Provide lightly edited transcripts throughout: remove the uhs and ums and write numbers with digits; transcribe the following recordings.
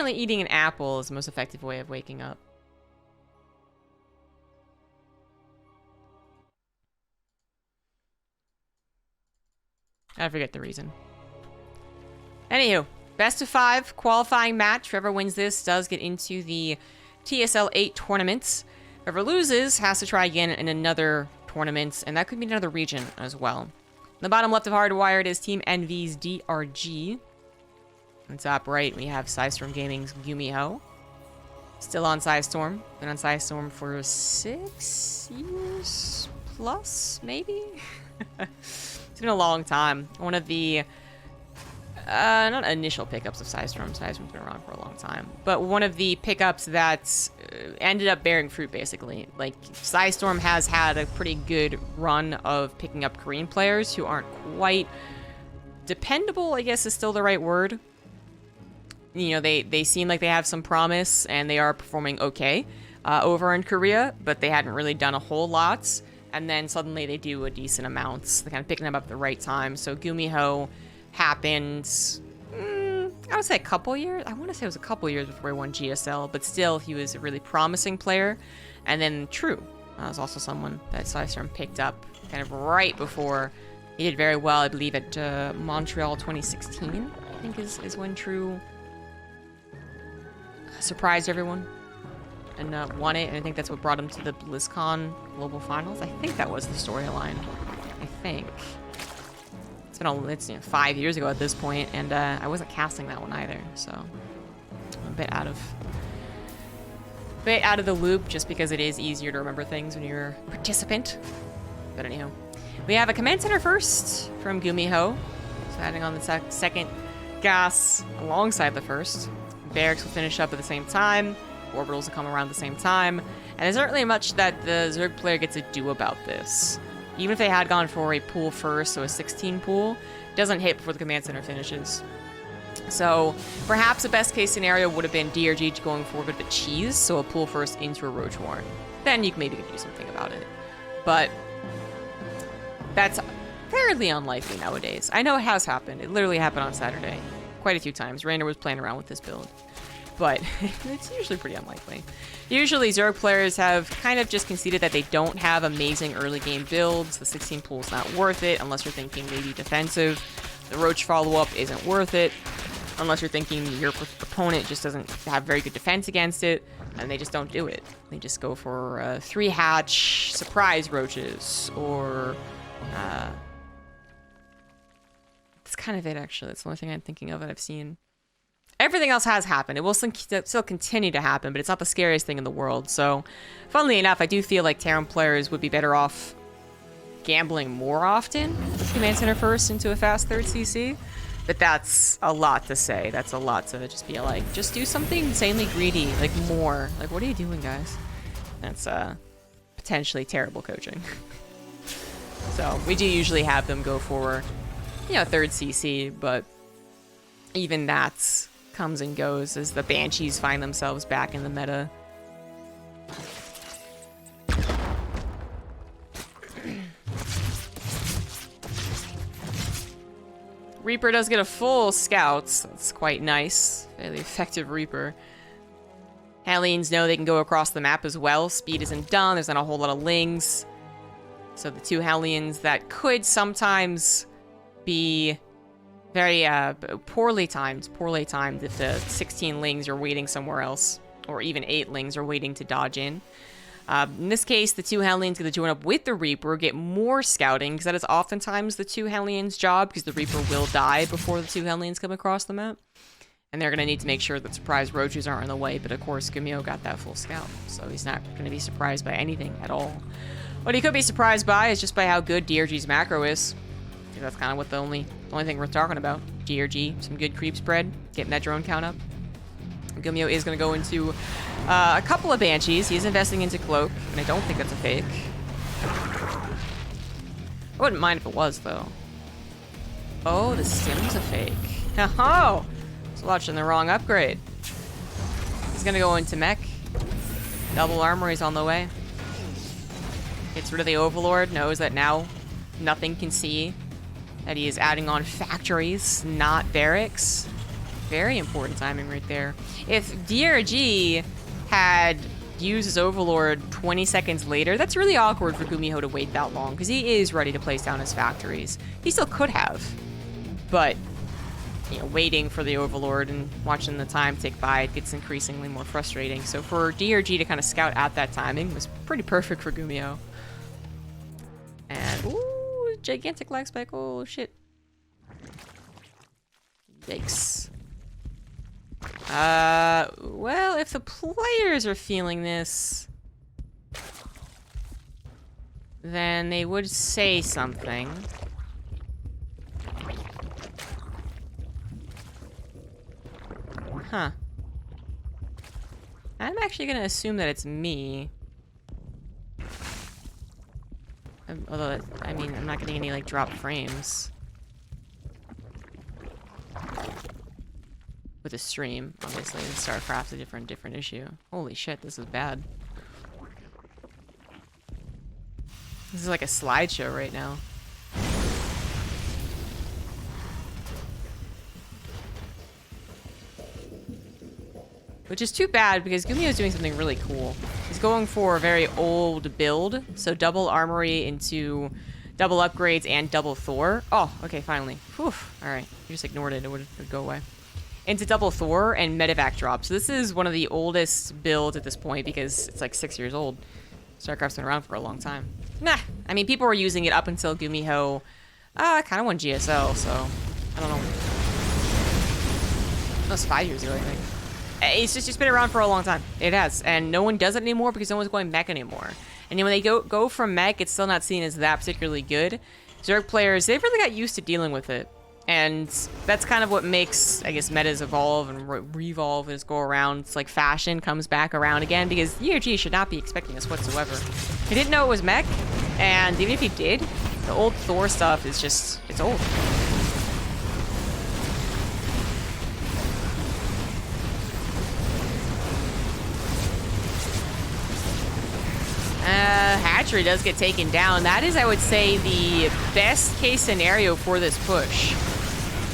apparently eating an apple is the most effective way of waking up. I forget the reason. Anywho, best of 5 qualifying match. Whoever wins this does get into the TSL 8 tournaments. Whoever loses has to try again in another tournament, and that could be another region as well. In the bottom left of Hardwired is Team Envy's DRG. On top right, we have Psystorm Gaming's GuMiho. Still on Psystorm. Been on Psystorm for 6 years plus, maybe? It's been a long time. One of the, not initial pickups of Psystorm. Psystorm's been around for a long time. But one of the pickups that ended up bearing fruit, basically. Like, Psystorm has had a pretty good run of picking up Korean players who aren't quite dependable, I guess is still the right word. You know, they seem like they have some promise, and they are performing okay over in Korea, but they hadn't really done a whole lot. And then suddenly they do a decent amount. They're kind of picking them up at the right time. So GuMiho happened, I would say a couple years. I want to say it was a couple years before he won GSL, but still he was a really promising player. And then True was also someone that Psystorm picked up kind of right before. He did very well, I believe, at Montreal 2016, I think is when True surprised everyone and won it, and I think that's what brought him to the BlizzCon Global Finals. I think that was the storyline. I think. It's 5 years ago at this point, and I wasn't casting that one either, so I'm a bit out of the loop, just because it is easier to remember things when you're a participant. But anyhow, we have a command center first from GuMiho, so adding on the second gas alongside the first. Barracks will finish up at the same time. Orbitals will come around at the same time. And there's not really much that the Zerg player gets to do about this. Even if they had gone for a pool first, so a 16 pool, it doesn't hit before the command center finishes. So perhaps the best case scenario would have been DRG going for a bit of a cheese, so a pool first into a Roach Warren. Then you maybe could do something about it. But that's fairly unlikely nowadays. I know it has happened. It literally happened on Saturday. Quite a few times. Rainer was playing around with this build. But it's usually pretty unlikely. Usually Zerg players have kind of just conceded that they don't have amazing early game builds. The 16 pool is not worth it unless you're thinking maybe defensive. The Roach follow-up isn't worth it unless you're thinking your opponent just doesn't have very good defense against it, and they just don't do it. They just go for 3 hatch surprise Roaches, or that's kind of it, actually. That's the only thing I'm thinking of that I've seen. Everything else has happened. It will still continue to happen, but it's not the scariest thing in the world. So, funnily enough, I do feel like Terran players would be better off gambling more often with Command Center first into a fast third CC. But that's a lot to say. That's a lot to just be like, just do something insanely greedy, like more. Like, what are you doing, guys? That's potentially terrible coaching. So, we do usually have them go for, you know, third CC, but even that comes and goes as the Banshees find themselves back in the meta. Reaper does get a full scout. That's quite nice. Fairly effective Reaper. Hellions know they can go across the map as well. Speed isn't done. There's not a whole lot of lings. So the 2 Hellions that could sometimes be very poorly timed if the 16 lings are waiting somewhere else, or even 8 lings are waiting to dodge in. In this case, the 2 Hellions get to join up with the Reaper, get more scouting, because that is oftentimes the 2 Hellions' job, because the Reaper will die before the 2 Hellions come across the map. And they're going to need to make sure that surprise Roaches aren't in the way, but of course GuMiho got that full scout, so he's not going to be surprised by anything at all. What he could be surprised by is just by how good DRG's macro is. That's kind of what the only thing we're talking about. DRG, some good creep spread, getting that drone count up. GuMiho is going to go into a couple of Banshees. He's investing into Cloak, and I don't think that's a fake. I wouldn't mind if it was, though. Oh, the Sim's a fake. Oh, I was watching the wrong upgrade. He's going to go into Mech. Double armor, he's on the way. Gets rid of the Overlord, knows that now nothing can see that he is adding on factories, not barracks. Very important timing right there. If DRG had used his Overlord 20 seconds later, that's really awkward for GuMiho to wait that long, because he is ready to place down his factories. He still could have, but, you know, waiting for the Overlord and watching the time tick by, it gets increasingly more frustrating. So for DRG to kind of scout at that timing was pretty perfect for GuMiho. And, ooh, gigantic lag spike, oh shit. Yikes. Well, if the players are feeling this, then they would say something. Huh. I'm actually gonna assume that it's me. Although, I mean, I'm not getting any, like, drop frames. With a stream, obviously. StarCraft's a different issue. Holy shit, this is bad. This is like a slideshow right now. Which is too bad, because GuMiho is doing something really cool. He's going for a very old build, so double armory into double upgrades and double Thor. Oh, okay, finally. Whew. Alright, you just ignored it, it would go away. Into double Thor and medevac drop. So this is one of the oldest builds at this point, because it's like 6 years old. StarCraft's been around for a long time. Nah, I mean, people were using it up until GuMiho kind of won GSL, so I don't know. That was 5 years ago, I think. It's just been around for a long time. It has, and no one does it anymore because no one's going mech anymore. And when they go from mech, it's still not seen as that particularly good. Zerg players, they've really got used to dealing with it. And that's kind of what makes, I guess, metas evolve and revolve as go around. It's like fashion comes back around again, because DRG should not be expecting this whatsoever. He didn't know it was mech, and even if he did, the old Thor stuff is just, it's old. Hatchery does get taken down. That is, I would say, the best case scenario for this push.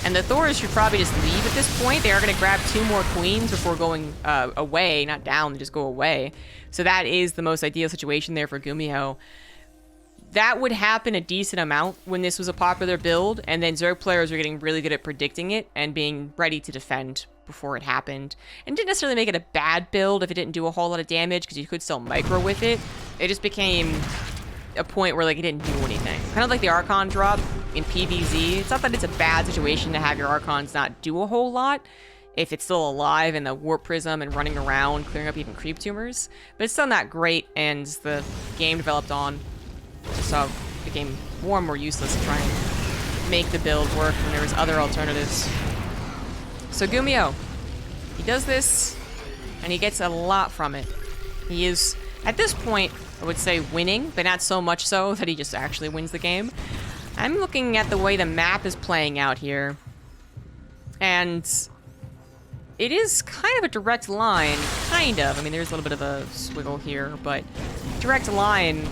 And the Thors should probably just leave at this point. They are going to grab 2 more queens before going away. Not down, they just go away. So that is the most ideal situation there for GuMiho. That would happen a decent amount when this was a popular build, and then Zerg players are getting really good at predicting it and being ready to defend before it happened. And didn't necessarily make it a bad build if it didn't do a whole lot of damage, because you could still micro with it. It just became a point where, like, it didn't do anything. Kind of like the Archon drop in PvZ. It's not that it's a bad situation to have your Archons not do a whole lot if it's still alive in the Warp Prism and running around, clearing up even creep tumors. But it's still not great, and the game developed on, so it became more and more useless to try and make the build work when there was other alternatives. So GuMiho, he does this, and he gets a lot from it. He is, at this point, I would say winning, but not so much so that he just actually wins the game. I'm looking at the way the map is playing out here, and it is kind of a direct line, kind of. I mean, there's a little bit of a swiggle here, but direct line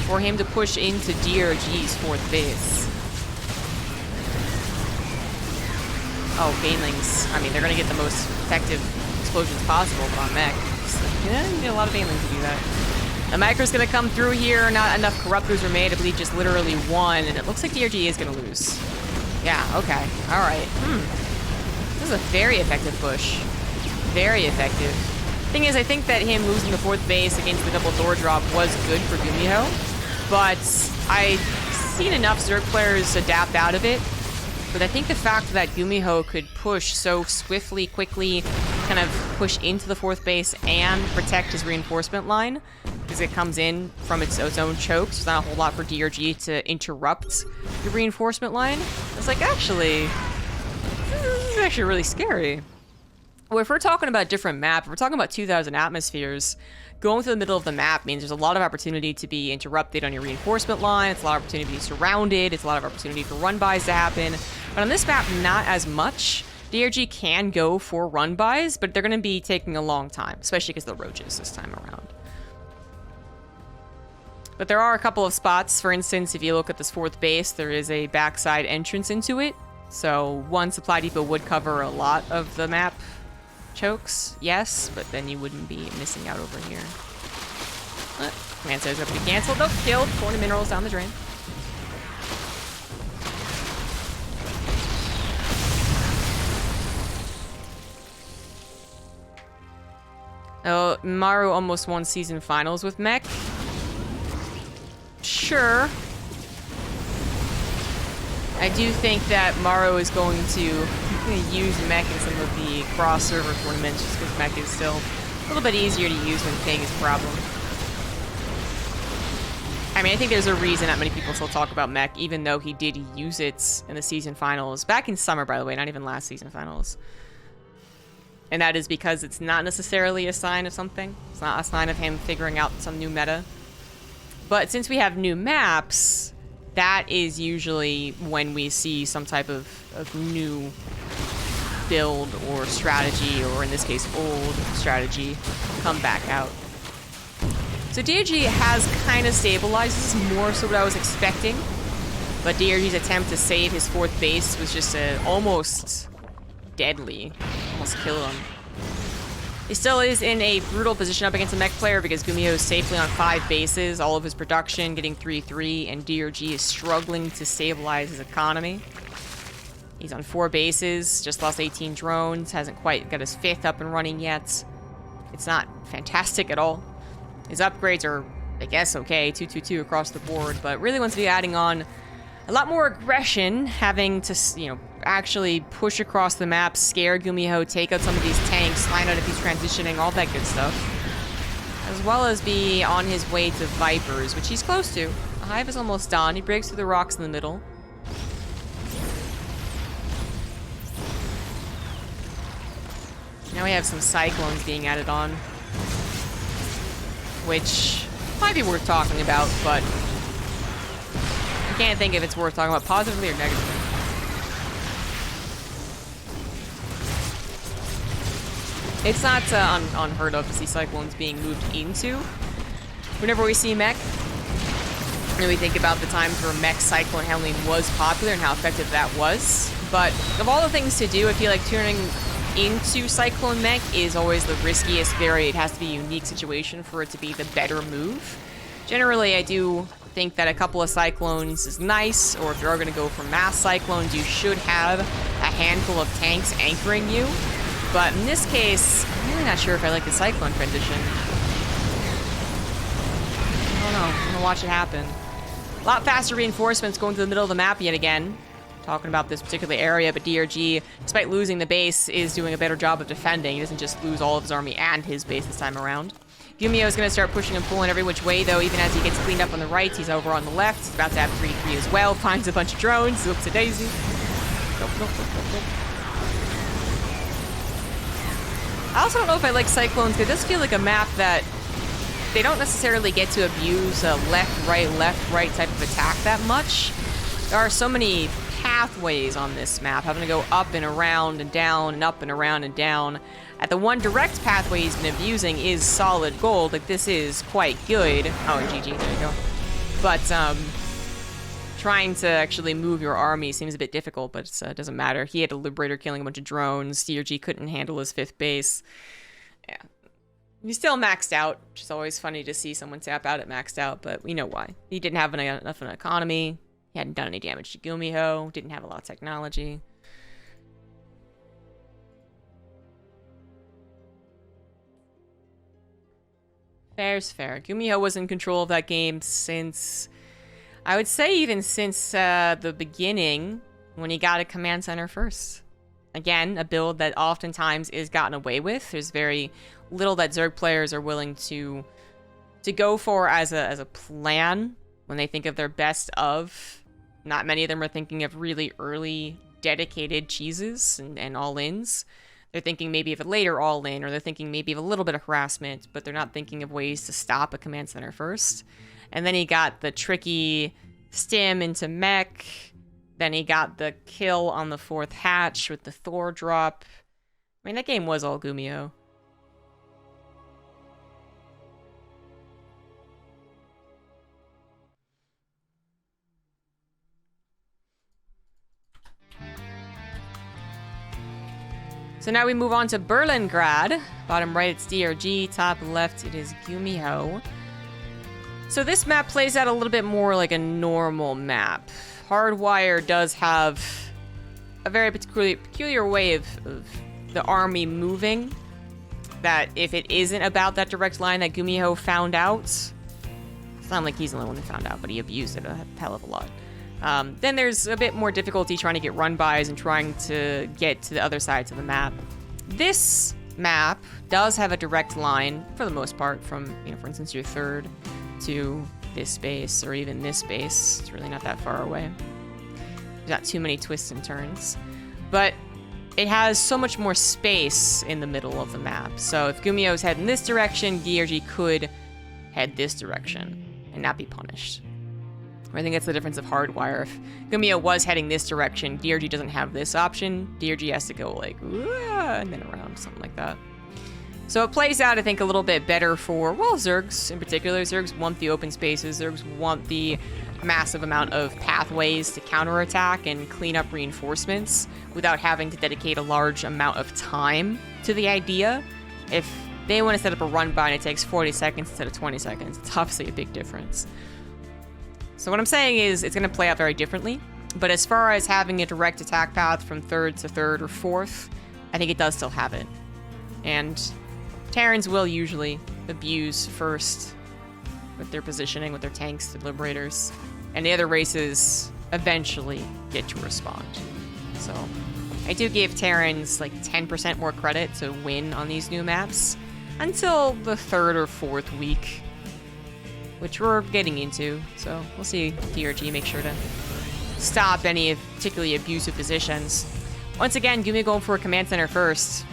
for him to push into DRG's 4th base. Oh, Banelings. I mean, they're going to get the most effective explosions possible, but on mech. So, yeah, you need a lot of Banelings to do that. The micro's going to come through here. Not enough corruptors are made. I believe just literally 1, and it looks like DRG is going to lose. Yeah, okay. All right. This is a very effective push. Very effective. Thing is, I think that him losing the 4th base against the double Thor drop was good for GuMiho, but I've seen enough Zerg players adapt out of it. But I think the fact that GuMiho could push so swiftly, quickly, kind of push into the 4th base and protect his reinforcement line, because it comes in from its own chokes. There's not a whole lot for DRG to interrupt the reinforcement line. It's like, actually, this is actually really scary. Well, if we're talking about a different map, if we're talking about 2,000 atmospheres, going through the middle of the map means there's a lot of opportunity to be interrupted on your reinforcement line. It's a lot of opportunity to be surrounded. It's a lot of opportunity for run-bys to happen. But on this map, not as much. DRG can go for run-bys, but they're going to be taking a long time, especially because of the roaches this time around. But there are a couple of spots. For instance, if you look at this 4th base, there is a backside entrance into it. So one supply depot would cover a lot of the map chokes, yes, but then you wouldn't be missing out over here. Command center's gonna be canceled. Nope, killed. 40 minerals down the drain. Oh, Maru almost won season finals with mech. Sure. I do think that Maru is going to use mech in some of the cross-server tournaments just because mech is still a little bit easier to use when ping is a problem. I mean, I think there's a reason not many people still talk about mech, even though he did use it in the season finals. Back in summer, by the way, not even last season finals. And that is because it's not necessarily a sign of something. It's not a sign of him figuring out some new meta. But since we have new maps, that is usually when we see some type of new build or strategy, or in this case, old strategy, come back out. So DRG has kind of stabilized. This is more so what I was expecting. But DRG's attempt to save his 4th base was just almost deadly. Almost killed him. He still is in a brutal position up against a mech player because GuMiho is safely on 5 bases, all of his production getting 3-3, and DRG is struggling to stabilize his economy. He's on 4 bases, just lost 18 drones, hasn't quite got his 5th up and running yet. It's not fantastic at all. His upgrades are, I guess, okay, 2-2-2 across the board, but really wants to be adding on a lot more aggression, having to, you know, actually push across the map, scare GuMiho, take out some of these tanks, find out if he's transitioning, all that good stuff. As well as be on his way to Vipers, which he's close to. The Hive is almost done. He breaks through the rocks in the middle. Now we have some Cyclones being added on, which might be worth talking about, but I can't think if it's worth talking about positively or negatively. It's not unheard of to see Cyclones being moved into whenever we see mech. And we think about the times where mech Cyclone handling was popular and how effective that was. But of all the things to do, I feel like turning into Cyclone mech is always the riskiest. It has to be a unique situation for it to be the better move. Generally, I do think that a couple of Cyclones is nice, or if you are going to go for mass Cyclones, you should have a handful of tanks anchoring you. But in this case, I'm really not sure if I like the Cyclone transition. I don't know. I'm gonna watch it happen. A lot faster reinforcements going to the middle of the map yet again. Talking about this particular area, but DRG, despite losing the base, is doing a better job of defending. He doesn't just lose all of his army and his base this time around. GuMiho is going to start pushing and pulling every which way, though, even as he gets cleaned up on the right. He's over on the left. He's about to have 3-3 as well. Finds a bunch of drones. Looks a daisy. Nope. I also don't know if I like Cyclones, because it does feel like a map that they don't necessarily get to abuse a left, right type of attack that much. There are so many pathways on this map, having to go up and around and down and up and around and down. At the one direct pathway he's been abusing is solid gold. Like, this is quite good. Oh, and GG, there you go. But, trying to actually move your army seems a bit difficult, but it doesn't matter. He had a Liberator killing a bunch of drones. DRG couldn't handle his 5th base. Yeah. He's still maxed out, which is always funny to see someone tap out at maxed out, but we know why. He didn't have enough of an economy. He hadn't done any damage to GuMiho. Didn't have a lot of technology. Fair's fair. GuMiho was in control of that game since, I would say, even since the beginning, when he got a command center first. Again, a build that oftentimes is gotten away with. There's very little that Zerg players are willing to go for as a plan when they think of their best of. Not many of them are thinking of really early dedicated cheeses and all-ins. They're thinking maybe of a later all-in, or they're thinking maybe of a little bit of harassment, but they're not thinking of ways to stop a command center first. And then he got the tricky stim into mech. Then he got the kill on the 4th hatch with the Thor drop. I mean, that game was all GuMiho. So now we move on to Berlingrad. Bottom right, it's DRG. Top left, it is GuMiho. So this map plays out a little bit more like a normal map. Hardwire does have a very peculiar way of the army moving. That if it isn't about that direct line that GuMiho found out, it's not like he's the only one who found out, but he abused it a hell of a lot. Then there's a bit more difficulty trying to get run-bys and trying to get to the other sides of the map. This map does have a direct line, for the most part, from, for instance, your third to this space, or even this space. It's really not that far away. There's not too many twists and turns. But it has so much more space in the middle of the map. So if GuMiho's heading this direction, DRG could head this direction and not be punished. I think that's the difference of Hardwire. If GuMiho was heading this direction, DRG doesn't have this option. DRG has to go like, and then around, something like that. So it plays out, I think, a little bit better for, well, Zergs in particular. Zergs want the open spaces. Zergs want the massive amount of pathways to counterattack and clean up reinforcements without having to dedicate a large amount of time to the idea. If they want to set up a run-by and it takes 40 seconds instead of 20 seconds, it's obviously a big difference. So what I'm saying is it's going to play out very differently. But as far as having a direct attack path from third to third or fourth, I think it does still have it. And Terrans will usually abuse first with their positioning, with their tanks, the Liberators. And the other races eventually get to respond. So I do give Terrans like 10% more credit to win on these new maps until the third or fourth week, which we're getting into. So we'll see DRG make sure to stop any particularly abusive positions. Once again, GuMiho going for a command center first.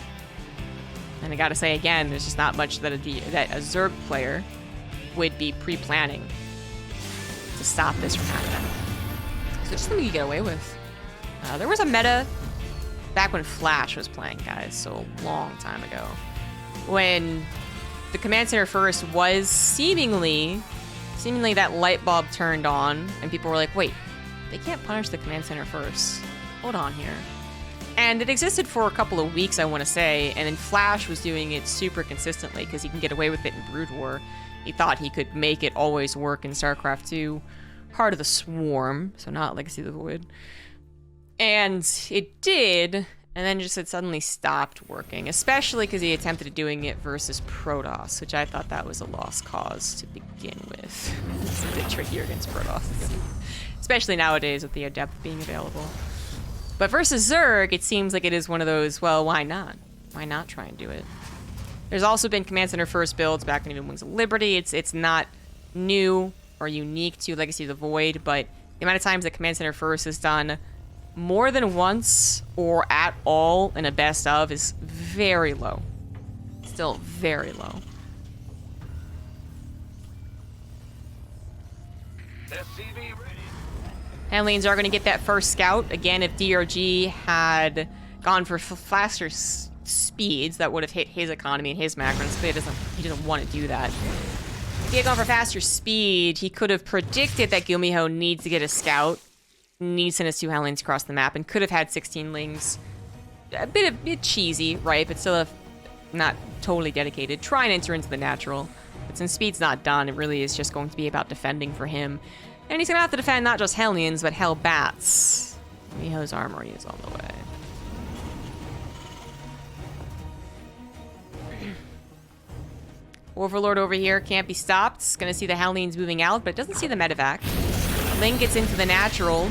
And I gotta say again, there's just not much that a Zerg player would be pre-planning to stop this from happening. So just something you get away with. There was a meta back when Flash was playing, guys, so a long time ago, when the command center first was seemingly that light bulb turned on, and people were like, wait, they can't punish the command center first. Hold on here. And it existed for a couple of weeks, I want to say, and then Flash was doing it super consistently because he can get away with it in Brood War. He thought he could make it always work in StarCraft 2. Heart of the Swarm, so not Legacy of the Void. And it did, and then just it suddenly stopped working, especially because he attempted doing it versus Protoss, which I thought that was a lost cause to begin with. It's a bit trickier against Protoss, especially nowadays with the Adept being available. But versus Zerg, it seems like it is one of those, well, why not? Why not try and do it? There's also been Command Center first builds back in even Wings of Liberty. It's not new or unique to Legacy of the Void, but the amount of times that Command Center first is done more than once or at all in a best of is very low. Still very low. Hellions are going to get that first scout. Again, if DRG had gone for faster speeds, that would have hit his economy and his macros. He doesn't want to do that. If he had gone for faster speed, he could have predicted that GuMiho needs to get a scout, needs to send his 2 Hellions across the map, and could have had 16 lings. A bit cheesy, right? But still not totally dedicated. Try and enter into the natural. But since speed's not done, it really is just going to be about defending for him. And he's going to have to defend not just Hellions, but Hellbats. GuMiho's armory is on the way. Overlord over here can't be stopped. It's going to see the Hellions moving out, but it doesn't see the medevac. Ling gets into the natural,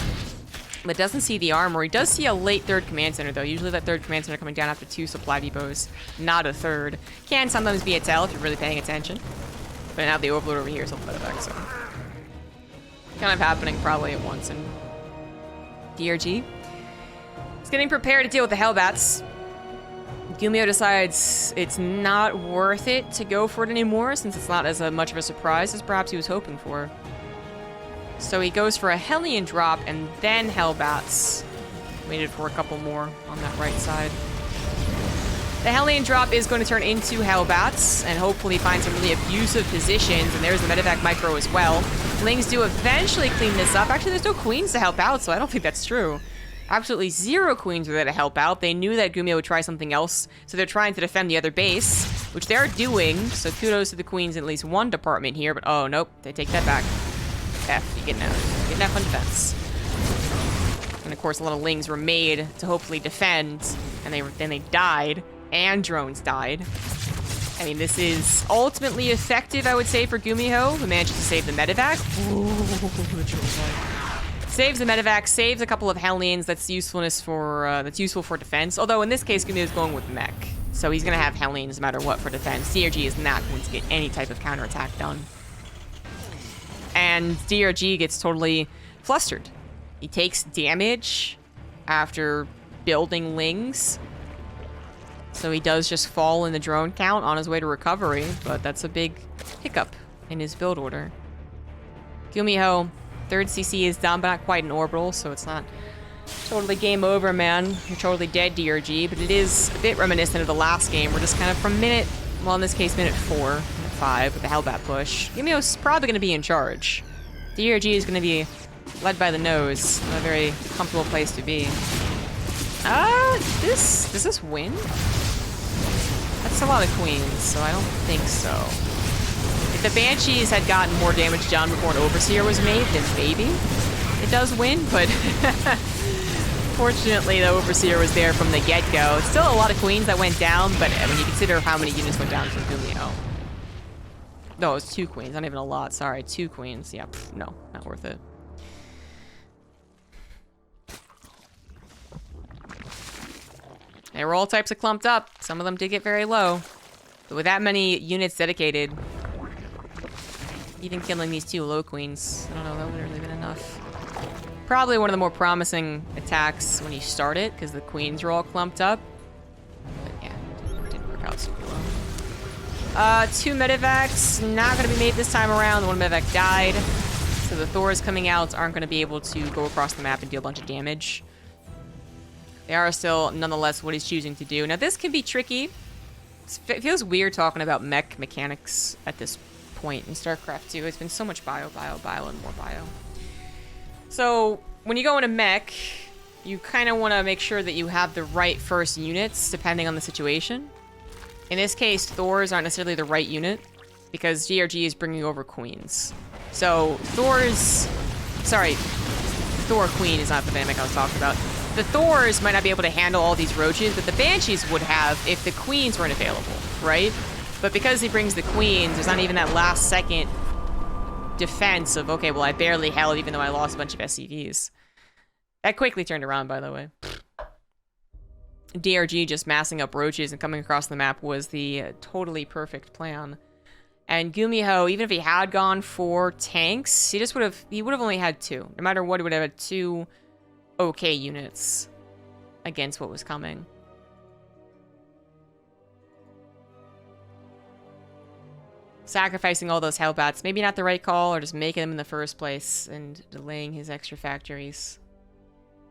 but doesn't see the armory. Does see a late third command center, though. Usually that third command center coming down after 2 supply depots, not a third. Can sometimes be a tell if you're really paying attention. But now the Overlord over here is on the medevac, so kind of happening probably at once in DRG. He's getting prepared to deal with the Hellbats. GuMiho decides it's not worth it to go for it anymore, since it's not as much of a surprise as perhaps he was hoping for. So he goes for a Hellion drop and then Hellbats. Waited for a couple more on that right side. The Hellion drop is going to turn into Hellbats and hopefully find some really abusive positions. And there's the medevac micro as well. Lings do eventually clean this up. Actually, there's no queens to help out, so I don't think that's true. Absolutely 0 queens were there to help out. They knew that GuMiho would try something else, so they're trying to defend the other base, which they're doing. So kudos to the queens in at least one department here, but oh, nope, they take that back. F, you getting out. Getting F on defense. And of course, a lot of lings were made to hopefully defend, and then they died, and drones died. I mean, this is ultimately effective, I would say, for GuMiho, who manages to save the medevac. Ooh, the drones died. Saves the medevac, saves a couple of Hellions. That's useful for defense. Although in this case, GuMiho is going with mech, so he's gonna have Hellions no matter what for defense. DRG is not going to get any type of counterattack done, and DRG gets totally flustered. He takes damage after building lings, so he does just fall in the drone count on his way to recovery. But that's a big hiccup in his build order. GuMiho. 3rd CC is down, but not quite an orbital, so it's not totally game over, man. You're totally dead, DRG, but it is a bit reminiscent of the last game. We're just kind of from minute, well, in this case, minute 4, minute 5, with the Hellbat push. GuMiho's probably going to be in charge. DRG is going to be led by the nose. A very comfortable place to be. Does this win? That's a lot of queens, so I don't think so. If the Banshees had gotten more damage done before an Overseer was made, then maybe it does win, but fortunately the Overseer was there from the get-go. It's still a lot of queens that went down, but when you consider how many units went down from GuMiho. No, it was 2 queens, not even a lot, sorry, 2 queens. Yeah, no, not worth it. They were all types of clumped up. Some of them did get very low. But with that many units dedicated, even killing these 2 low queens, I don't know, that would have really been enough. Probably one of the more promising attacks when you start it, because the queens were all clumped up. But yeah, it didn't work out super well. 2 medevacs, not going to be made this time around. The 1 medevac died. So the Thors coming out aren't going to be able to go across the map and deal a bunch of damage. They are still, nonetheless, what he's choosing to do. Now, this can be tricky. It feels weird talking about mech mechanics at this point in StarCraft 2. It's been so much bio, and more bio. So, when you go into mech, you kind of want to make sure that you have the right first units, depending on the situation. In this case, Thors aren't necessarily the right unit, because DRG is bringing over queens. So, Thor Queen is not the dynamic I was talking about. The Thors might not be able to handle all these roaches, but the Banshees would have if the queens weren't available, right? But because he brings the queens, there's not even that last second defense of, okay, well, I barely held even though I lost a bunch of SCVs. That quickly turned around, by the way. DRG just massing up roaches and coming across the map was the totally perfect plan. And GuMiho, even if he had gone for tanks, he would have only had 2. No matter what, he would have had 2 okay units against what was coming. Sacrificing all those Hellbats, maybe not the right call, or just making them in the first place and delaying his extra factories.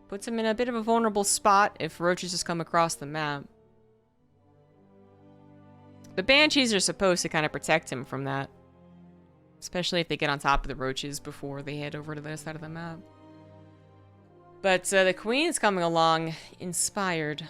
Puts him in a bit of a vulnerable spot if roaches just come across the map. The Banshees are supposed to kind of protect him from that. Especially if they get on top of the roaches before they head over to the other side of the map. But the Queen's coming along inspired.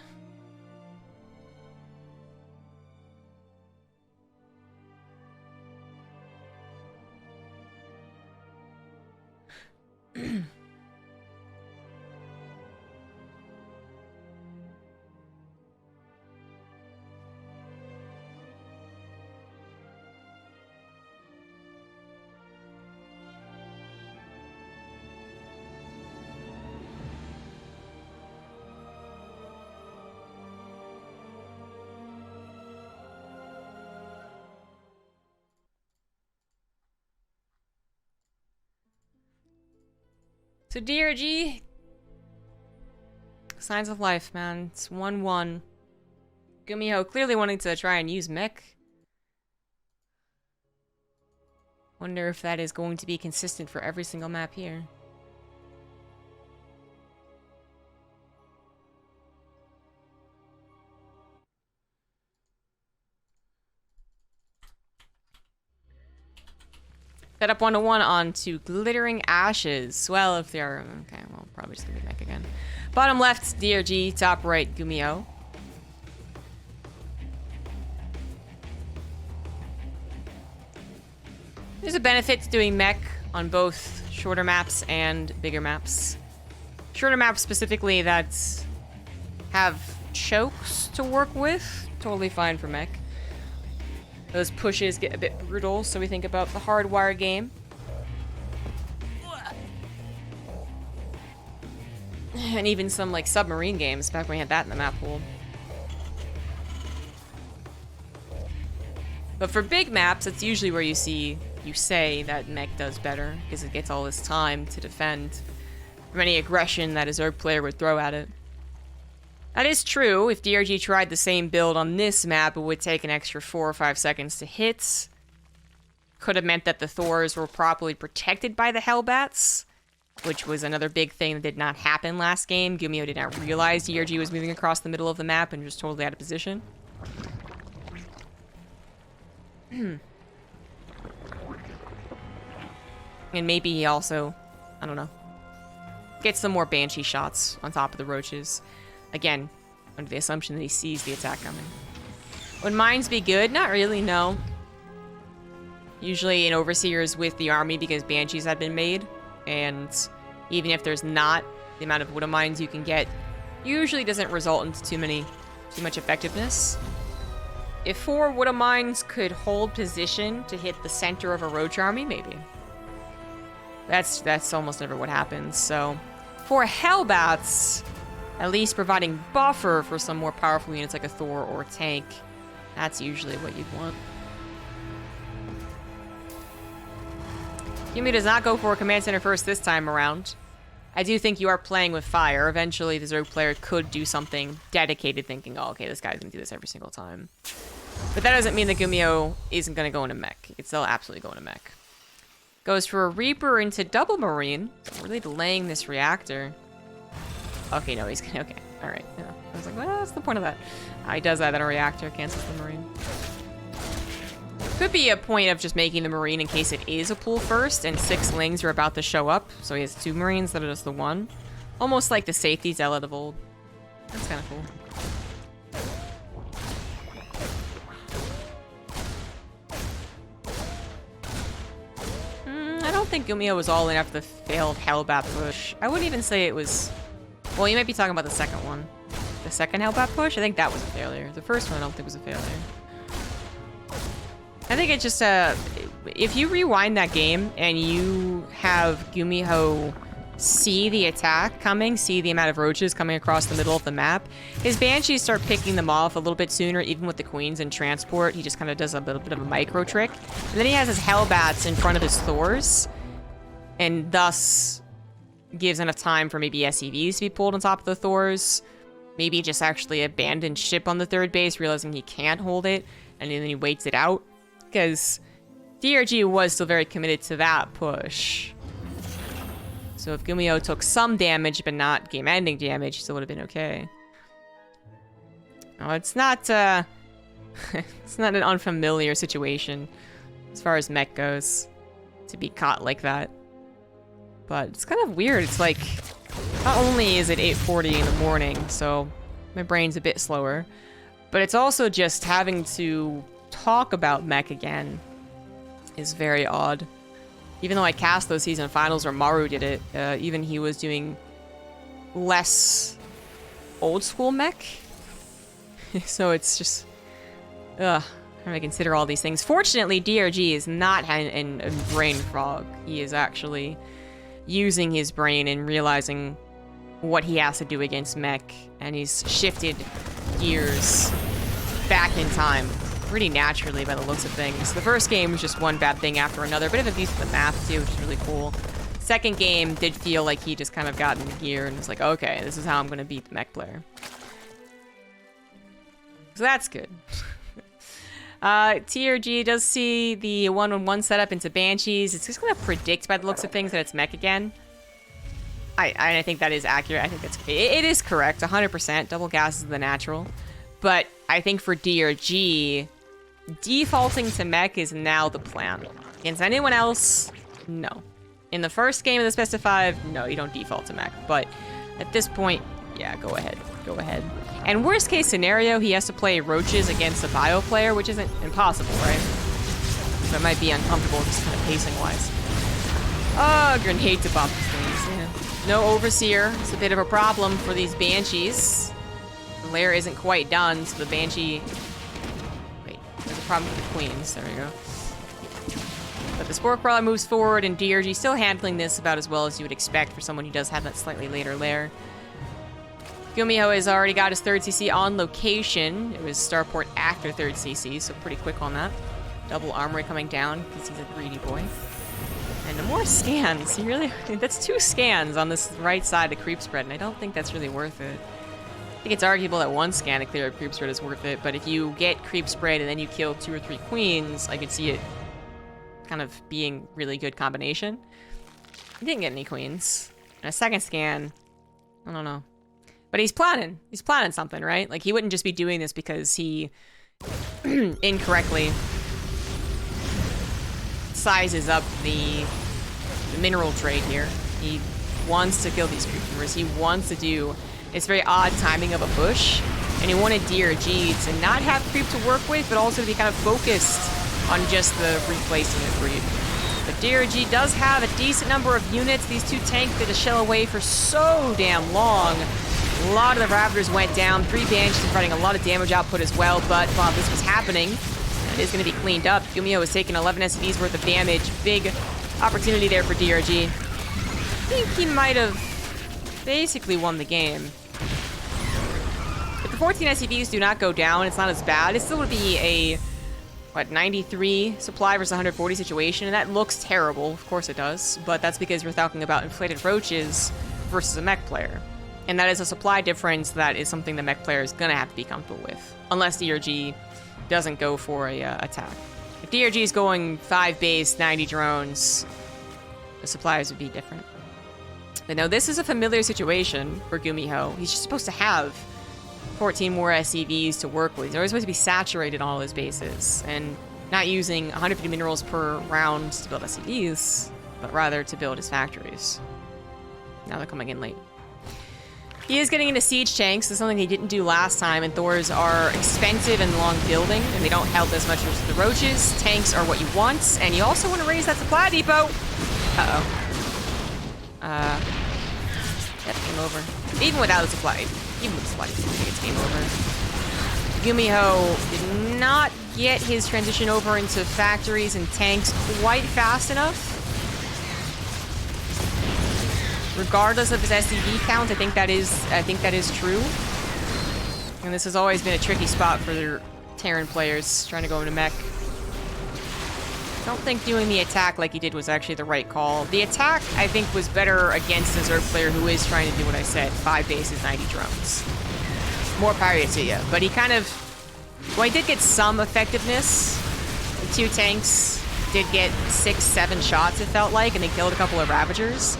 So DRG, signs of life, man. It's 1-1. GuMiho clearly wanting to try and use mech. Wonder if that is going to be consistent for every single map here. Set up 1-1 onto Glittering Ashes. Well, if they are... Okay, well, probably just gonna be mech again. Bottom left, DRG. Top right, GuMiho. There's a benefit to doing mech on both shorter maps and bigger maps. Shorter maps specifically that have chokes to work with, totally fine for mech. Those pushes get a bit brutal, so we think about the hardwire game. And even some like submarine games back when we had that in the map pool. But for big maps, it's usually where you say that mech does better, because it gets all this time to defend from any aggression that a Zerg player would throw at it. That is true. If DRG tried the same build on this map, it would take an extra 4 or 5 seconds to hit. Could have meant that the Thors were properly protected by the Hellbats, which was another big thing that did not happen last game. GuMiho did not realize DRG was moving across the middle of the map and just totally out of position. And maybe he also, I don't know, gets some more Banshee shots on top of the Roaches. Again, under the assumption that he sees the attack coming. Would mines be good? Not really, no. Usually in Overseers with the army because Banshees have been made. And even if there's not, the amount of Widow Mines you can get usually doesn't result into too much effectiveness. If 4 Widow Mines could hold position to hit the center of a Roach army, maybe. That's almost never what happens, so... For Hellbats, at least providing buffer for some more powerful units like a Thor or a tank, that's usually what you'd want. GuMiho does not go for a command center first this time around. I do think you are playing with fire. Eventually, the Zerg player could do something dedicated, thinking, oh, okay, this guy's gonna do this every single time. But that doesn't mean that GuMiho isn't gonna go into mech. It's still absolutely going to mech. Goes for a Reaper into double Marine. Really delaying this reactor. Okay, no, he's gonna... Okay, alright. Yeah. I was like, well, what's the point of that? He does that in a reactor, cancels the Marine. Could be a point of just making the Marine in case it is a pull first, and 6 Lings are about to show up. So he has 2 Marines instead of just the 1. Almost like the safety zealot of old. That's kind of cool. I don't think GuMiho was all in after the failed Hellbat push. I wouldn't even say it was... Well, you might be talking about the second one. The second Hellbat push? I think that was a failure. The first one I don't think was a failure. I think it's just if you rewind that game and you have GuMiho see the attack coming, see the amount of Roaches coming across the middle of the map, his Banshees start picking them off a little bit sooner, even with the Queens in transport. He just kind of does a little bit of a micro trick. And then he has his Hellbats in front of his Thors, and thus gives enough time for maybe SCVs to be pulled on top of the Thors. Maybe just actually abandon ship on the 3rd base, realizing he can't hold it, and then he waits it out. Because DRG was still very committed to that push. So if GuMiho took some damage, but not game-ending damage, he still would have been okay. No, it's not, it's not an unfamiliar situation as far as mech goes, to be caught like that. But it's kind of weird. It's like, not only is it 8:40 in the morning, so my brain's a bit slower, but it's also just having to talk about mech again is very odd. Even though I cast those season finals where Maru did it, even he was doing less old school mech. So it's just, trying to consider all these things. Fortunately, DRG is not a brain frog. He is actually using his brain and realizing what he has to do against mech, and he's shifted gears back in time pretty naturally by the looks of things. The first game was just one bad thing after another, bit of abuse of the map too, which is really cool. Second game did feel like he just kind of got into gear and was like, okay, this is how I'm gonna beat the mech player. So that's good. TRG does see the 1-on-1 setup into Banshees. It's just gonna predict by the looks of things that it's mech again. I think that is accurate. I think it is correct, 100%. Double gas is the natural. But I think for DRG, defaulting to mech is now the plan. Against anyone else, no. In the first game of the Best of 5, no, you don't default to mech. But at this point, Yeah, go ahead. Go ahead. And worst case scenario, he has to play roaches against a bio player, which isn't impossible, right? So it might be uncomfortable just kind of pacing-wise. Oh, grenade to bump things, yeah. No Overseer. It's a bit of a problem for these Banshees. The lair isn't quite done, so the Banshee... Wait, there's a problem with the Queens. There we go. But the Spore Crawler moves forward, and DRG still handling this about as well as you would expect for someone who does have that slightly later lair. GuMiho has already got his 3rd CC on location. It was Starport after 3rd CC, so pretty quick on that. Double Armory coming down, because he's a greedy boy. And the more scans, he really... That's 2 scans on this right side of creep spread, and I don't think that's really worth it. I think it's arguable that 1 scan to clear a creep spread is worth it, but if you get creep spread and then you kill 2 or 3 queens, I could see it kind of being really good combination. He didn't get any queens. And a 2nd scan, I don't know. But he's planning. He's planning something, right? Like, he wouldn't just be doing this because he incorrectly sizes up the mineral trade here. He wants to kill these creepers. He wants to do this very odd timing of a push. And he wanted DRG to not have creep to work with, but also to be kind of focused on just the replacing of creep. But DRG does have a decent number of units. These 2 tanks did a shell away for so damn long. A lot of the Raptors went down. 3 Banshees providing a lot of damage output as well, but while this was happening, it is going to be cleaned up. GuMiho has taken 11 SCVs worth of damage. Big opportunity there for DRG. I think he might have basically won the game. If the 14 SCVs do not go down, it's not as bad. It still would be a, what, 93 supply versus 140 situation, and that looks terrible. Of course it does, but that's because we're talking about inflated roaches versus a mech player. And that is a supply difference that is something the mech player is going to have to be comfortable with, unless DRG doesn't go for a attack. If DRG is going 5 base, 90 drones, the supplies would be different. But no, this is a familiar situation for GuMiho. He's just supposed to have 14 more SCVs to work with. He's always supposed to be saturated on all his bases, and not using 150 minerals per round to build SCVs, but rather to build his factories. Now they're coming in late. He is getting into siege tanks. This is something he didn't do last time, and Thors are expensive and long building, and they don't help as much as the roaches. Tanks are what you want, and you also want to raise that supply depot. Uh-oh. Yep, game over. Even without the supply. Even with the supply depot, I think it's game over. GuMiho did not get his transition over into factories and tanks quite fast enough. Regardless of his SCV count, I think that is true. And this has always been a tricky spot for their Terran players trying to go into mech. I don't think doing the attack like he did was actually the right call. The attack, I think, was better against a Zerg player who is trying to do what I said, 5 bases, 90 drones. More power to you. But he kind of... Well, he did get some effectiveness. The 2 tanks did get 6, 7 shots, it felt like, and they killed a couple of Ravagers.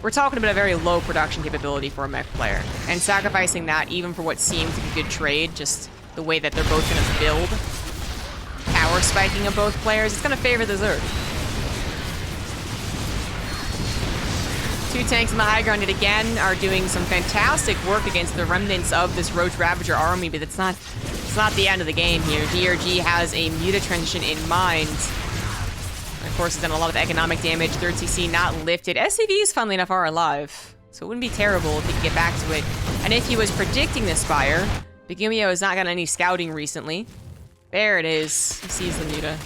We're talking about a very low production capability for a mech player. And sacrificing that even for what seems like a good trade, just the way that they're both going to build, power spiking of both players, it's going to favor the Zerg. 2 tanks in the high ground yet again are doing some fantastic work against the remnants of this Roach Ravager army, but it's not the end of the game here. DRG has a Muta transition in mind. Of course, he's done a lot of economic damage. 3rd CC not lifted. SCVs, funnily enough, are alive, so it wouldn't be terrible if he could get back to it. And if he was predicting this fire, GuMiho has not gotten any scouting recently. There it is. He sees the Muta.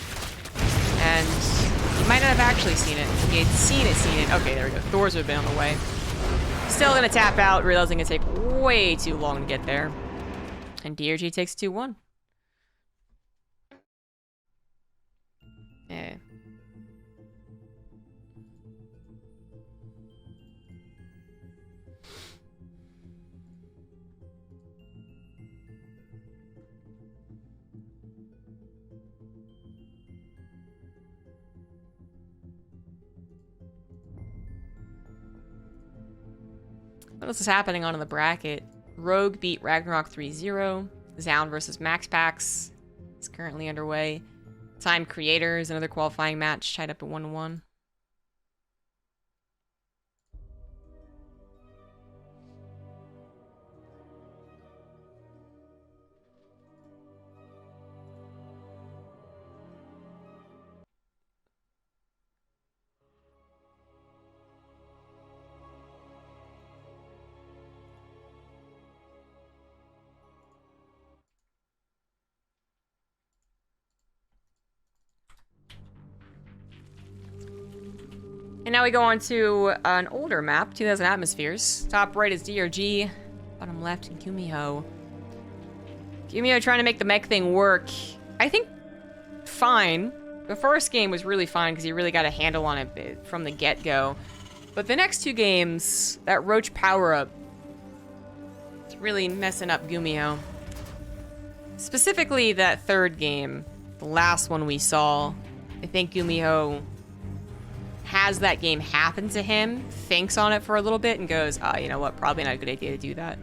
And he might not have actually seen it. If he had seen it. Okay, there we go. Thors would have been on the way. Still gonna tap out, realizing it take way too long to get there. And DRG takes 2-1. Yeah. What else is happening on in the bracket? Rogue beat Ragnarok 3-0. Zound versus Max Pax is currently underway. Time Creators, another qualifying match, tied up at 1-1. And now we go on to an older map, 2000 atmospheres. Top right is DRG, bottom left is GuMiho. GuMiho trying to make the mech thing work. I think fine. The first game was really fine because he really got a handle on it from the get-go. But the next two games, that Roach power-up, it's really messing up GuMiho. Specifically that third game, the last one we saw, I think GuMiho has that game happen to him, thinks on it for a little bit, and goes, you know what, probably not a good idea to do that.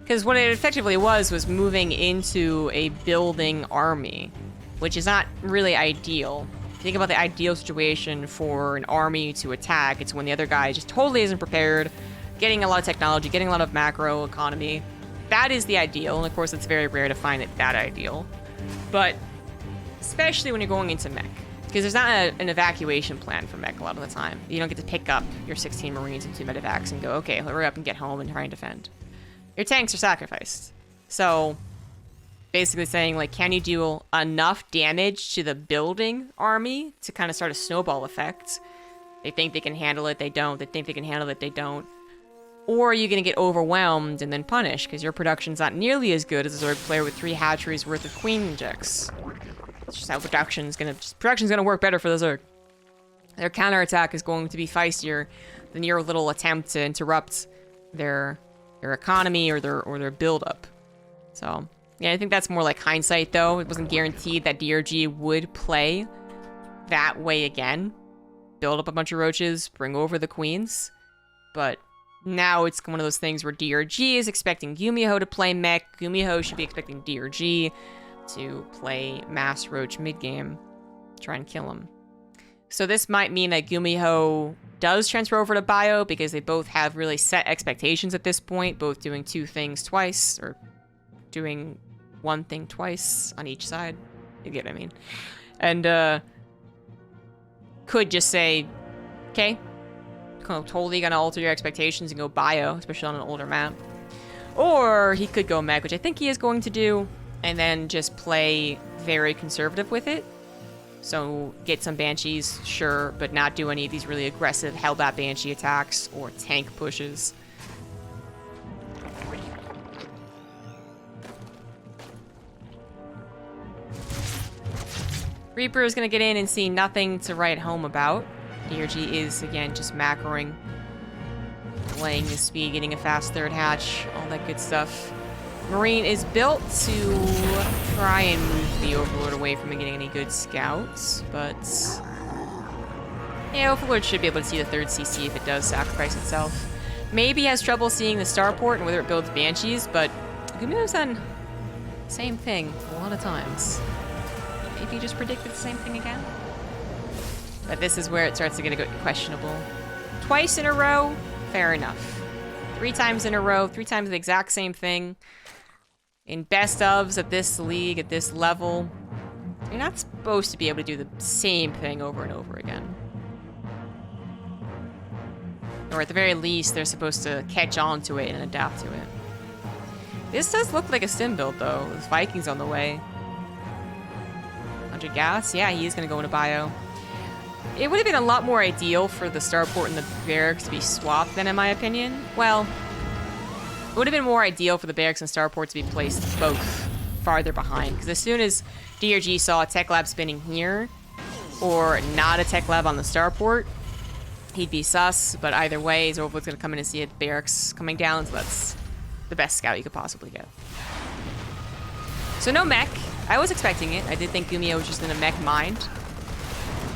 Because what it effectively was moving into a building army, which is not really ideal. If you think about the ideal situation for an army to attack, it's when the other guy just totally isn't prepared, getting a lot of technology, getting a lot of macro economy. That is the ideal, and of course it's very rare to find it that ideal. But especially when you're going into mech. Because there's not an evacuation plan for mech a lot of the time. You don't get to pick up your 16 Marines and 2 medevacs and go, okay, hurry up and get home and try and defend. Your tanks are sacrificed. So, basically saying, like, can you do enough damage to the building army to kind of start a snowball effect? They think they can handle it, they don't. They think they can handle it, they don't. Or are you going to get overwhelmed and then punished because your production's not nearly as good as a Zerg player with 3 hatcheries worth of queen injects? It's just how production's gonna work better for the Zerg. Their counterattack is going to be feistier than your little attempt to interrupt their economy or their build-up. So, yeah, I think that's more like hindsight, though. It wasn't guaranteed that DRG would play that way again. Build up a bunch of roaches, bring over the queens. But now it's one of those things where DRG is expecting GuMiho to play mech. GuMiho should be expecting DRG to play Mass Roach mid-game, try and kill him. So this might mean that GuMiho does transfer over to Bio because they both have really set expectations at this point, both doing 2 things twice, or doing 1 thing twice on each side. You get what I mean? And could just say, okay, totally gonna alter your expectations and go Bio, especially on an older map. Or he could go mech, which I think he is going to do, and then just play very conservative with it. So get some Banshees, sure, but not do any of these really aggressive Hellbat Banshee attacks or tank pushes. Reaper is going to get in and see nothing to write home about. DRG is, again, just macroing, playing the speed, getting a fast third hatch, all that good stuff. Marine is built to try and move the Overlord away from getting any good scouts, but yeah, Overlord should be able to see the 3rd CC if it does sacrifice itself. Maybe has trouble seeing the starport and whether it builds Banshees, but GuMiho's done the same thing a lot of times. Maybe he just predicted the same thing again? But this is where it starts to get a bit questionable. Twice in a row, fair enough. 3 times in a row, 3 times the exact same thing. In best ofs at this league, at this level, you're not supposed to be able to do the same thing over and over again. Or at the very least, they're supposed to catch on to it and adapt to it. This does look like a stim build, though. With Vikings on the way. 100 gas? Yeah, he is going to go into Bio. It would have been a lot more ideal for the starport and the barracks to be swapped then, in my opinion. Well, it would have been more ideal for the barracks and starport to be placed both farther behind. Because as soon as DRG saw a tech lab spinning here, or not a tech lab on the starport, he'd be sus. But either way, his Overlord's going to come in and see a barracks coming down, so that's the best scout you could possibly get. So no mech. I was expecting it. I did think GuMiho was just in a mech mind.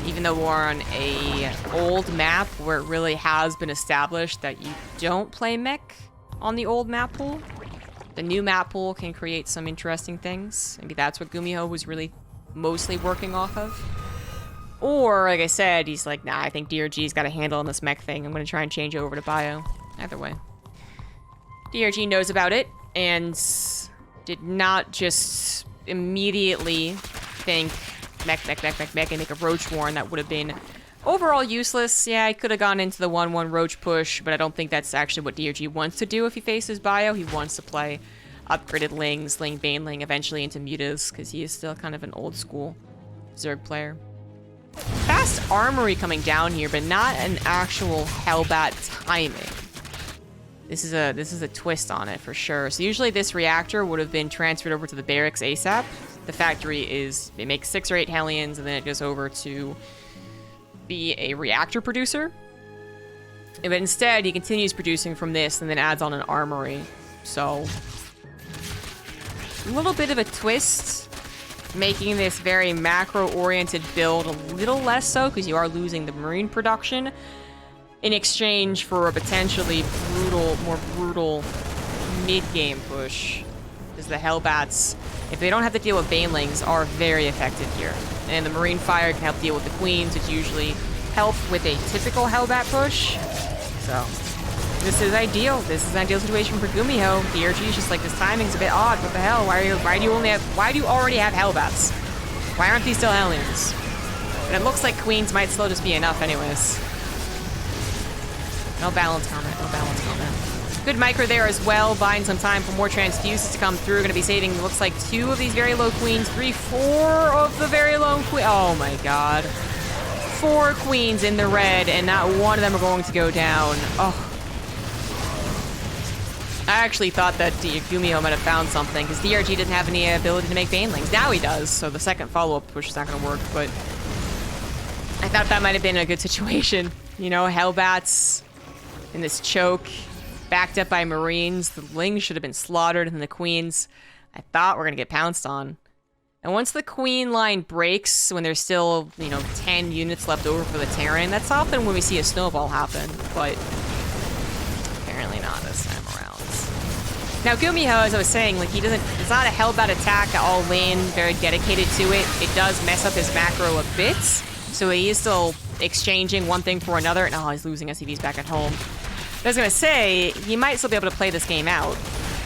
Even though we're on a old map where it really has been established that you don't play mech on the old map pool. The new map pool can create some interesting things. Maybe that's what GuMiho was really mostly working off of. Or, like I said, he's like, nah, I think DRG's got a handle on this mech thing. I'm going to try and change over to Bio. Either way. DRG knows about it and did not just immediately think mech, and make a Roach Warren that would have been overall useless. Yeah, I could have gone into the 1-1 Roach push, but I don't think that's actually what DRG wants to do if he faces Bio. He wants to play upgraded Lings, Ling, Baneling, eventually into Mutas, because he is still kind of an old school Zerg player. fast armory coming down here, but not an actual Hellbat timing. This is a twist on it for sure. So usually this reactor would have been transferred over to the barracks ASAP. The factory is, it makes 6 or 8 Hellions, and then it goes over to be a reactor producer. But instead, he continues producing from this and then adds on an armory. So, a little bit of a twist, making this very macro-oriented build a little less so, because you are losing the marine production in exchange for a potentially brutal, more brutal mid-game push. Because the Hellbats, if they don't have to deal with Banelings, are very effective here. And the Marine Fire can help deal with the Queens, which usually help with a typical Hellbat push. So, this is ideal. This is an ideal situation for GuMiho. DRG is just like, this timing's a bit odd. What the hell? Why do you already have Hellbats? Why aren't these still Hellions? And it looks like Queens might still just be enough anyways. No balance comment. No balance comment. Good micro there as well, buying some time for more transfuses to come through. Going to be saving, looks like 2 of these very low Queens, 3, 4 of the very low Queens. Oh my god. 4 Queens in the red, and not one of them are going to go down. Oh. I actually thought that GuMiho might have found something, because DRG didn't have any ability to make Banelings. Now he does, so the second follow-up push is not going to work, but I thought that might have been a good situation. You know, Hellbats in this choke, backed up by Marines. The Lings should have been slaughtered, and the Queens, I thought were going to get pounced on. And once the Queen line breaks, when there's still, you know, 10 units left over for the Terran, that's often when we see a snowball happen, but apparently not this time around. Now, GuMiho, as I was saying, like, he doesn't, it's not a Hellbat attack all in, very dedicated to it. It does mess up his macro a bit, so he is still exchanging one thing for another. And, oh, he's losing SCVs back at home. I was gonna say, he might still be able to play this game out,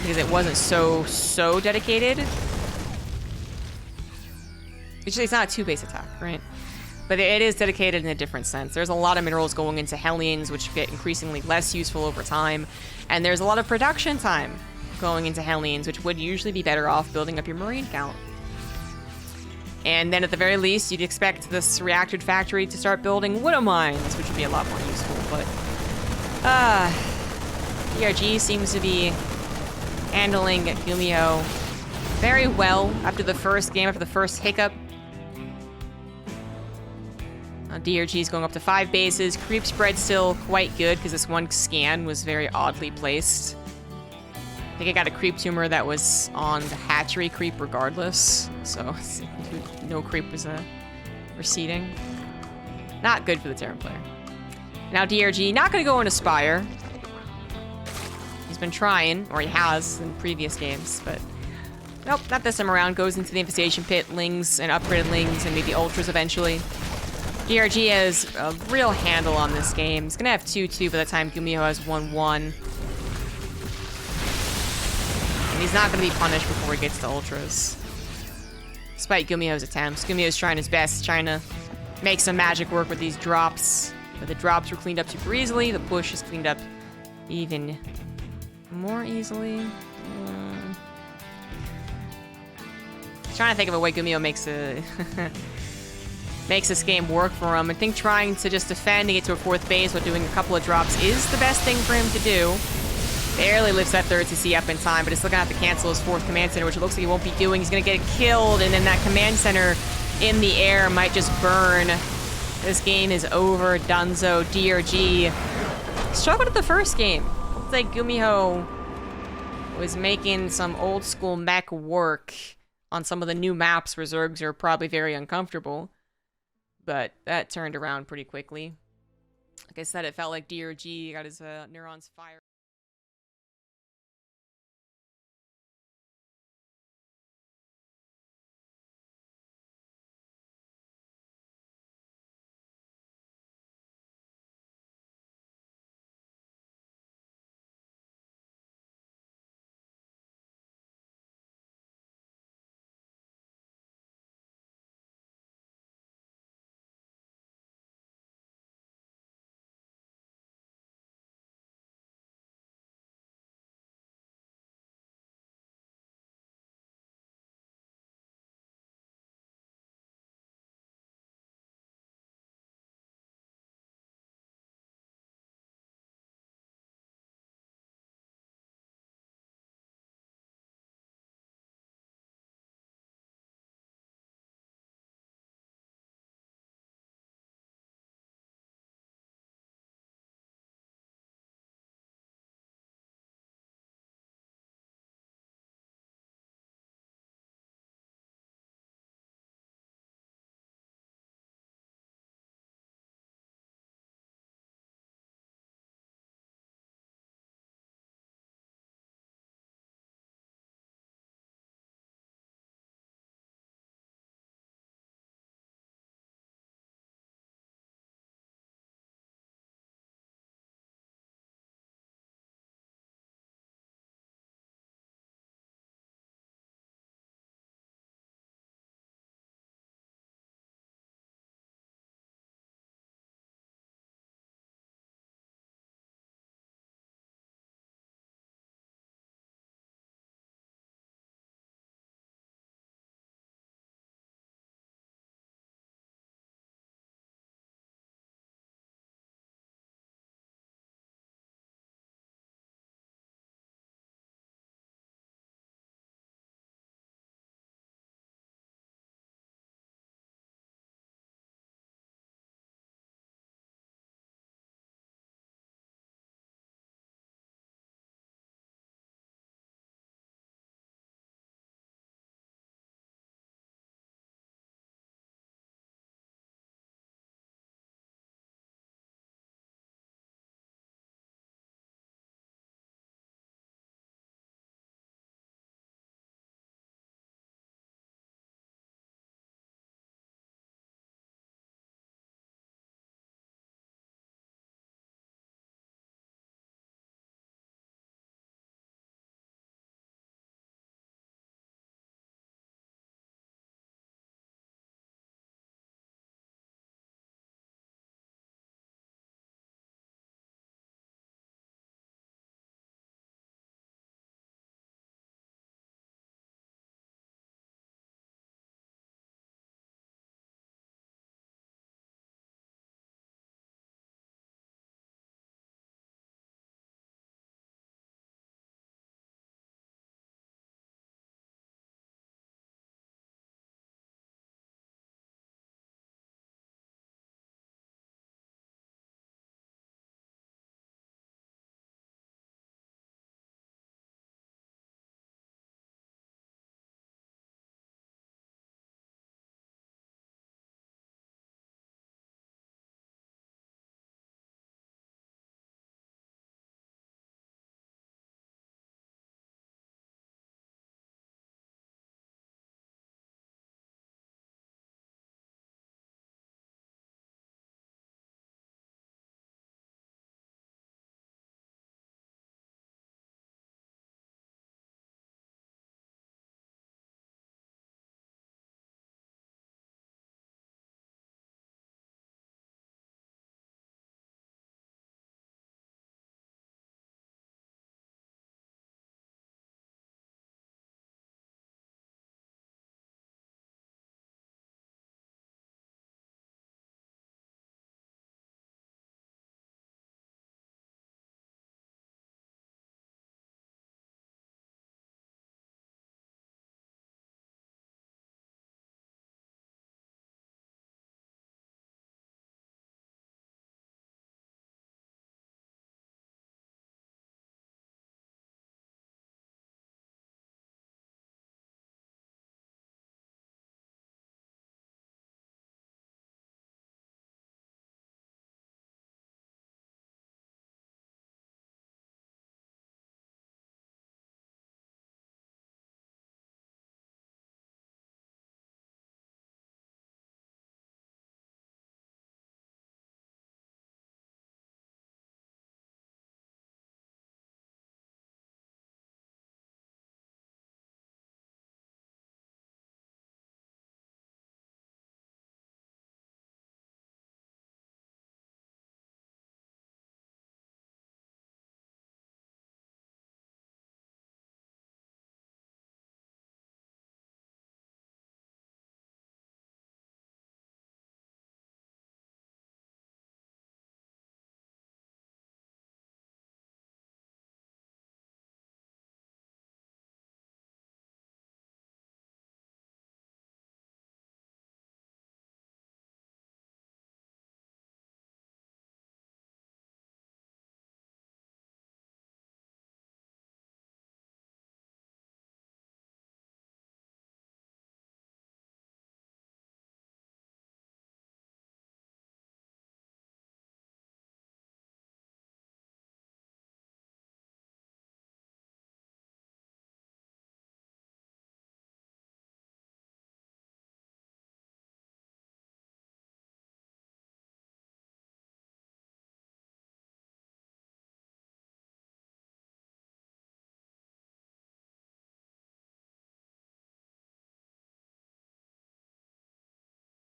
because it wasn't so dedicated. It's not a 2-base attack, right? But it is dedicated in a different sense. There's a lot of minerals going into Hellions, which get increasingly less useful over time. And there's a lot of production time going into Hellions, which would usually be better off building up your Marine count. And then at the very least, you'd expect this reactor factory to start building widow mines, which would be a lot more useful. But, DRG seems to be handling GuMiho very well after the first game, after the first hiccup. DRG is going up to 5 bases. Creep spread still quite good because this one scan was very oddly placed. I think I got a creep tumor that was on the hatchery creep regardless. So no creep was receding. Not good for the Terran player. Now DRG not going to go into Spire. He's been trying, or he has in previous games, but nope, not this time around. Goes into the Infestation Pit, Lings, and upgraded Lings, and maybe Ultras eventually. DRG has a real handle on this game. He's going to have 2-2 by the time GuMiho has 1-1. And he's not going to be punished before he gets to Ultras. Despite GuMiho's attempts. GuMiho's trying his best, trying to make some magic work with these drops. But the drops were cleaned up super easily. The push is cleaned up even more easily. Trying to think of a way GuMiho makes a... makes this game work for him. I think trying to just defend and get to a 4th base while doing a couple of drops is the best thing for him to do. Barely lifts that 3rd CC up in time, but he's still gonna have to cancel his 4th command center, which it looks like he won't be doing. He's gonna get killed, and then that command center in the air might just burn. This game is over. Dunzo. DRG struggled at the first game. Looks like GuMiho was making some old school mech work on some of the new maps where Zergs are probably very uncomfortable. But that turned around pretty quickly. Like I said, it felt like DRG got his neurons fired.